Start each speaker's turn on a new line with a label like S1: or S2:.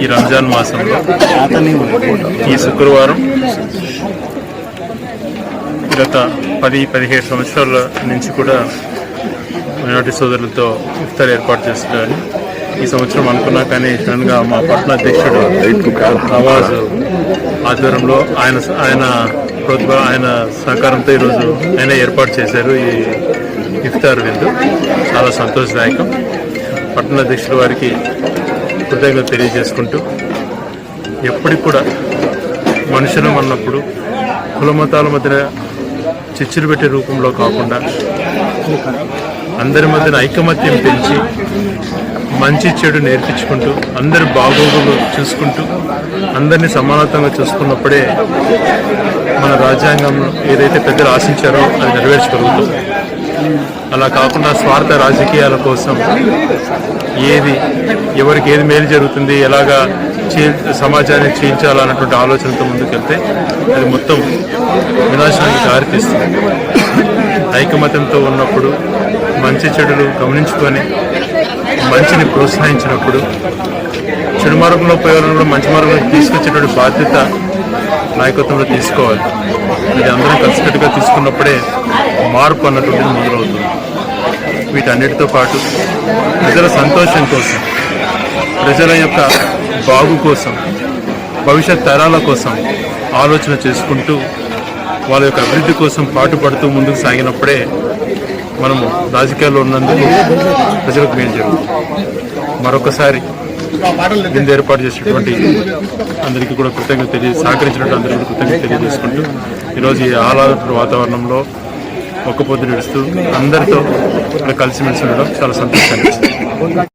S1: ఈ రంజాన్ మాసంలో ఈ శుక్రవారం గత 10-17 సంవత్సరాల నుంచి కూడా మైనార్టీ సోదరులతో ఇఫ్తార్ ఏర్పాటు చేస్తున్నారని ఈ సంవత్సరం అనుకున్నా కానీ సడన్గా మా పట్టణ అధ్యక్షుడు నవాజ్ ఆధ్వర్యంలో ఆయన సహకారంతో ఈరోజు ఆయన ఏర్పాటు చేశారు ఈ ఇఫ్తార్ విందు. చాలా సంతోషదాయకం. పట్టణ అధ్యక్షుల వారికి కృతజ్ఞత తెలియజేసుకుంటూ ఎప్పటికి కూడా మనుషులం అన్నప్పుడు కులమతాల మధ్య చిచ్చులు పెట్టే రూపంలో కాకుండా అందరి మధ్యన ఐకమత్యం పెంచి మంచి చెడు నేర్పించుకుంటూ అందరి బాగోగులు చూసుకుంటూ అందరినీ సమానత్వంగా చూసుకున్నప్పుడే మన రాజ్యాంగం ఏదైతే పెద్దలు ఆశించారో అది నెరవేర్చగలుగుతుంది. అలా కాకుండా స్వార్థ రాజకీయాల కోసం ఎవరికి ఏది మేలు జరుగుతుంది, ఎలాగా సమాజాన్ని చేయించాలన్నటువంటి ఆలోచనతో ముందుకెళ్తే అది మొత్తం వినాశనానికి దారితీస్తుంది. ఐకమత్యంతో ఉన్నప్పుడు మంచి చెడులు గమనించుకొని మంచిని ప్రోత్సహించినప్పుడు చెడు మార్గంలో పోయేవాళ్ళని మంచి మార్గంలో తీసుకొచ్చేటువంటి బాధ్యత నాయకత్వంలో తీసుకోవాలి. ఇది అందరం కలిసికట్టుగా తీసుకున్నప్పుడే మార్పు అన్నటువంటిది మొదలవుతుంది. వీటన్నిటితో పాటు ప్రజల సంతోషం కోసం, ప్రజల యొక్క బాగు కోసం, భవిష్యత్ తరాల కోసం ఆలోచన చేసుకుంటూ వాళ్ళ యొక్క అభివృద్ధి కోసం పాటుపడుతూ ముందుకు సాగినప్పుడే మనము రాజకీయాల్లో ఉన్నందుకు ప్రజలకు మేలు జరుగుతుంది. మరొకసారి విందు ఏర్పాటు చేసినటువంటి అందరికీ కూడా కృతజ్ఞత సహకరించినట్టు అందరికీ కూడా కృతజ్ఞత తెలియజేసుకుంటూ ఈరోజు ఈ ఆహ్లాదకర వాతావరణంలో ఒక్క పొద్దు నడుస్తూ అందరితో కలిసిమెలిసి ఉండడం చాలా సంతోషాన్ని ఇస్తుంది.